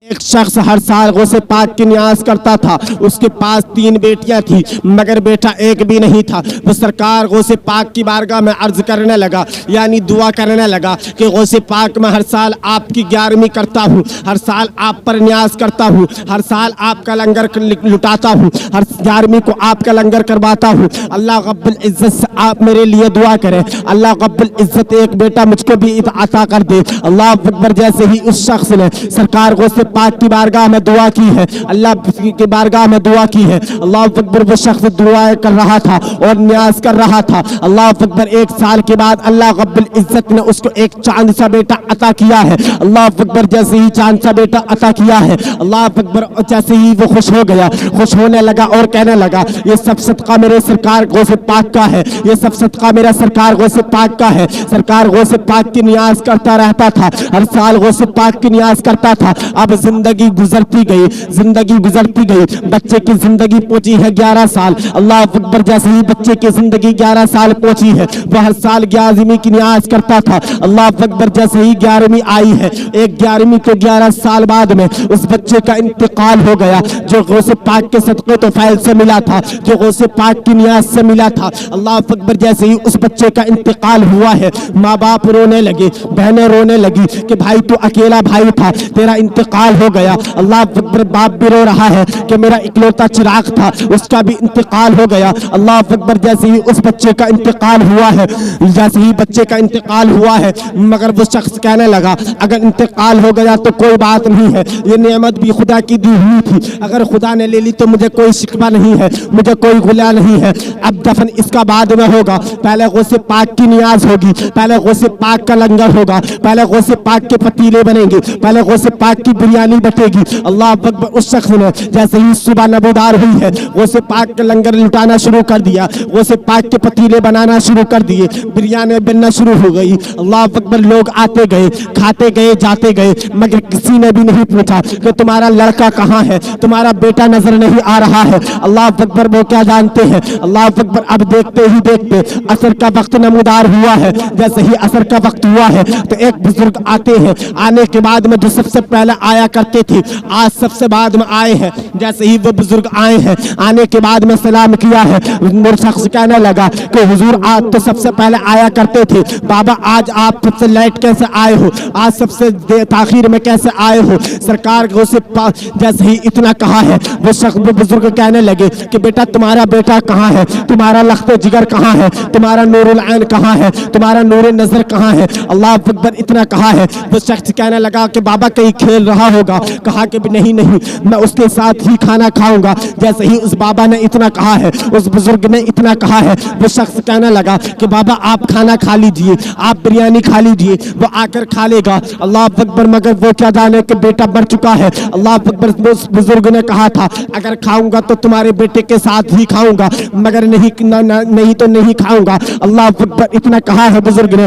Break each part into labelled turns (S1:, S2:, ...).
S1: एक शख्स हर साल गौसे पाक की न्याज करता था। उसके पास 3 बेटियां थी मगर बेटा एक भी नहीं था। वो सरकार गौसे पाक की बारगाह में अर्ज करने लगा, यानी दुआ करने लगा कि गौसे पाक में हर साल आपकी 11वीं करता हूँ, हर साल आप पर न्याज करता हूँ, हर साल आपका लंगर लुटाता हूँ, हर 11वीं को आपका लंगर करवाता हूँ। अल्लाह रब्बुल इज्जत से आप मेरे लिए दुआ करें। अल्लाह रब्बुल इज्जत एक बेटा मुझको भी अता कर दे। अल्लाह अकबर। जैसे ही उस शख्स ने सरकार गौसे पाक की बारगाह में दुआ की है, अल्लाह की बारगाह में दुआ की है, अल्लाह अकबर। वो शख्स दुआ कर रहा था और न्याज कर रहा था। अल्लाह अकबर। 1 साल के बाद अल्लाह रब्बुल इज्जत ने उसको एक चांद सा बेटा अता किया है। अल्लाह अकबर। जैसे ही चांद सा बेटा अता किया है, अल्लाह अकबर, जैसे ही वो खुश हो गया, खुश होने लगा और कहने लगा, ये सब सदका मेरे सरकार गौसे पाक का है, ये सब सदका मेरा सरकार गौसे पाक का है। सरकार गौसे पाक की न्याज करता रहता था, हर साल गौसे पाक की न्याज करता था। अब जिंदगी गुजरती गई, जिंदगी गुजरती गई। बच्चे की जिंदगी पहुंची है 11 साल। अल्लाह अकबर। जैसे ही बच्चे की जिंदगी 11 साल पहुंची है, वह हर साल 11वीं की न्याज करता था। अल्लाह अकबर। जैसे ही 11वीं आई है, एक 11वीं को 11 साल बाद में उस बच्चे का इंतकाल हो गया, जो गौसे पाक के सदक़े तो फैल से मिला था, जो गौसे पाक की न्याज से मिला था। अल्लाह अकबर। जैसे ही उस बच्चे का इंतकाल हुआ है, माँ बाप रोने लगे, बहनें रोने लगी कि भाई तू अकेला भाई था, तेरा इंतकाल हो गया। अल्लाह अकबर। बाप भी रो रहा है कि मेरा इकलौता चिराग था, उसका भी इंतकाल हो गया। अल्लाह अकबर। जैसे ही उस बच्चे का इंतकाल हुआ है, जैसे ही बच्चे का इंतकाल हुआ है, मगर वो शख्स कहने लगा, अगर इंतकाल हो गया तो कोई बात नहीं है, ये नेमत भी खुदा की दी हुई थी, अगर खुदा ने ले ली तो मुझे कोई शिकवा नहीं है, मुझे कोई गुला नहीं है। अब दफन इसका बाद में होगा, पहले गौसे पाक की नियाज होगी, पहले गौसे पाक का लंगर होगा, पहले गौसे पाक के पतीले बनेंगे, पहले गौसे पाक की बिरयानी बटेगी। अल्लाह अकबर। उस शख्स ने जैसे ही सुबह नबूदार हुई है, गौसे पाक के लंगर लुटाना शुरू कर दिया, गौसे पाक के पतीले बनाना शुरू कर दिए, बिरयानी बनना शुरू हो गई। अल्लाह अकबर। लोग आते गए, खाते गए, जाते गए, मगर किसी ने भी नहीं पूछा कि तुम्हारा लड़का कहाँ है, तुम्हारा बेटा नजर नहीं आ रहा है। अल्लाह अकबर। वो क्या जानते हैं, अल्लाह अकबर। अब देखते ही देखते असर का वक्त नमूदार हुआ है। जैसे ही असर का वक्त हुआ है तो एक बुजुर्ग आते हैं, आने के बाद में जो सबसे पहले आया करते थे, आज सबसे बाद में आए हैं। जैसे ही वो बुजुर्ग आए हैं, आने के बाद में सलाम किया है, वो शख्स कहने लगा कि हुजूर आज तो सबसे पहले आया करते थे, बाबा आज आप सबसे लेट कैसे आए हो, आज सबसे ताखिर में कैसे आए हो। सरकार गौसे पाक। जैसे ही इतना कहा है, वो शख्स, वो बुजुर्ग कहने लगे कि बेटा तुम्हारा बेटा कहाँ है, तुम्हारा लख्त जिगर कहाँ है, तुम्हारा नूरुल ऐन कहाँ है, तुम्हारा नूर नजर कहाँ है। अल्लाह अकबर। इतना कहा है, वो शख्स कहने लगा कि बाबा कहीं खेल रहा होगा। कहा कि नहीं नहीं, मैं उसके साथ ही खाना खाऊंगा। जैसे ही उस बाबा ने इतना कहा है, उस बुजुर्ग ने इतना कहा है, वो शख्स कहने लगा कि बाबा आप खाना खा लीजिए, आप बिरयानी खा लीजिए, वो आकर खा लेगा। अल्लाह अकबर। मगर वो क्या जाने कि बेटा मर चुका है। अल्लाह अकबर। उस बुजुर्ग ने कहा था अगर खाऊंगा तो तुम्हारे बेटे के साथ ही खाऊंगा, मगर नहीं नहीं तो नहीं खाऊंगा। अल्लाह अकबर। इतना कहा है बुजुर्ग ने,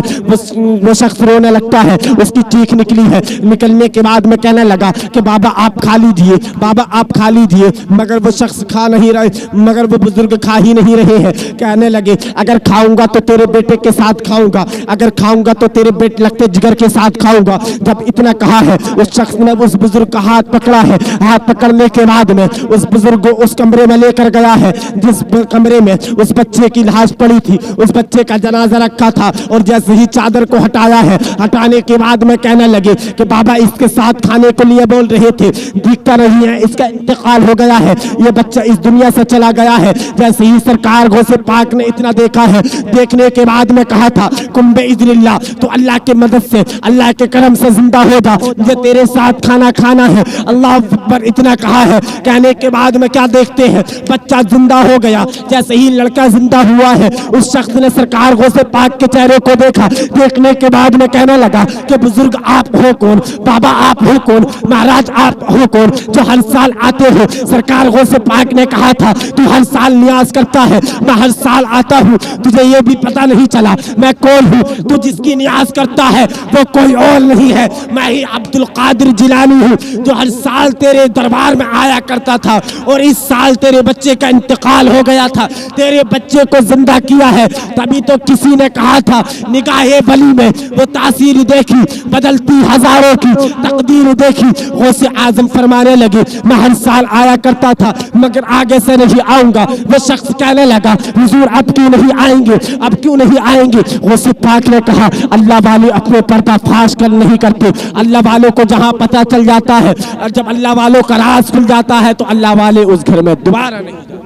S1: वो शख्स रोने लगता है, उसकी चीख निकली है। निकलने के बाद में कहने लगा कि बाबा आप खा लीजिए, बाबा आप खा लीजिए, मगर वो शख्स खा नहीं रहे, मगर वो बुजुर्ग खा ही नहीं रहे हैं। कहने लगे अगर खाऊंगा तो तेरे बेटे के साथ खाऊंगा, अगर खाऊंगा तो तेरे बेटे लगते जिगर के साथ खाऊंगा। जब इतना कहा है, उस शख्स ने उस बुजुर्ग का हाथ पकड़ा है। हाथ पकड़ने के बाद में उस बुजुर्ग को उस कमरे में लेकर गया है, जिस कमरे में उस बच्चे की लाश पड़ी थी, उस बच्चे का जनाजा रखा था। और जैसे ही चादर को हटाया है, हटाने के बाद में कहने लगे कि बाबा इसके साथ खाने के लिए बोल रहे थे, दिखता नहीं है, इसका इंतकाल हो गया है, ये बच्चा इस दुनिया से चला गया है। जैसे ही सरकार गौसे पाक ने इतना देखा है, देखने के बाद में कहा था कुंबे इज़्निल्लाह, तो अल्लाह के मदद से, अल्लाह के करम से जिंदा हो जा, मुझे तेरे साथ खाना खाना है। अल्लाह अकबर। इतना कहा है, कहने के बाद में क्या देखते हैं, बच्चा जिंदा हो गया। जैसे ही लड़का जिंदा हुआ है, उस शख्स ने सरकार गौसे पाक के चेहरे को देखा, देखने के बाद में कहने लगा कि बुजुर्ग आप हो कौन, बाबा आप हो कौन, महाराज आप हो कौन, जो हर साल आते हो। सरकार गौसे पाक ने कहा था तू हर साल नियाज करता है, मैं हर साल आता हूँ, तुझे ये भी पता नहीं चला मैं कौन हूँ। तू जिसकी नियाज करता है वो कोई और नहीं है, मैं ही अब्दुल कादिर जिलानी हूँ, जो हर साल तेरे दरबार में आया करता था। और इस साल तेरे बच्चे का इंतकाल हो गया था, तेरे बच्चे को जिंदा किया है। तभी तो किसी ने कहा था निगाहे वली में वो तासीर देखी, बदलती हजारों की तकदीर देखी। ही गौसे आजम फरमाने लगे, मैं हर साल आया करता था मगर आगे से नहीं आऊंगा। वो शख्स कहने लगा, हुजूर अब क्यों नहीं आएंगे, अब क्यों नहीं आएंगे? गौसे पाक ने कहा, अल्लाह वाले अपने पर्दा फाश कर नहीं करते। अल्लाह वालों को जहां पता चल जाता है और जब अल्लाह वालों का राज खुल जाता है तो अल्लाह वाले उस घर में दोबारा नहीं जाते।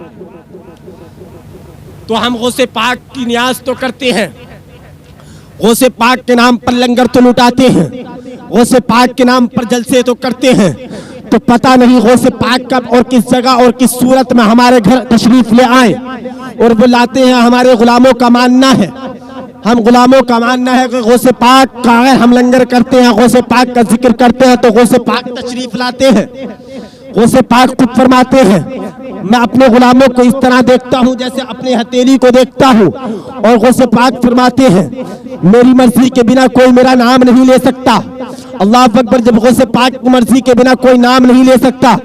S1: तो हम गौसे पाक की न्याज तो करते हैं, गौसे पाक के नाम पर लंगर तो लुटाते हैं, गौसे पाक के नाम पर जलसे तो करते हैं, तो पता नहीं गौसे पाक कब और किस जगह और किस सूरत में हमारे घर तशरीफ ले आए और वो लाते हैं। हमारे गुलामों का मानना है, हम गुलामों का मानना है कि गौसे पाक का अगर हम लंगर करते हैं, गौसे पाक का जिक्र करते हैं तो गौसे पाक तशरीफ लाते हैं। गौसे पाक खुद फरमाते हैं, मैं अपने गुलामों को इस तरह देखता हूं जैसे अपने हथेली को देखता हूं। और गौसे पाक फरमाते हैं, मेरी मर्जी के बिना कोई मेरा नाम नहीं ले सकता। अल्लाह अकबर, जब गौसे पाक की मर्जी के बिना कोई नाम नहीं ले सकता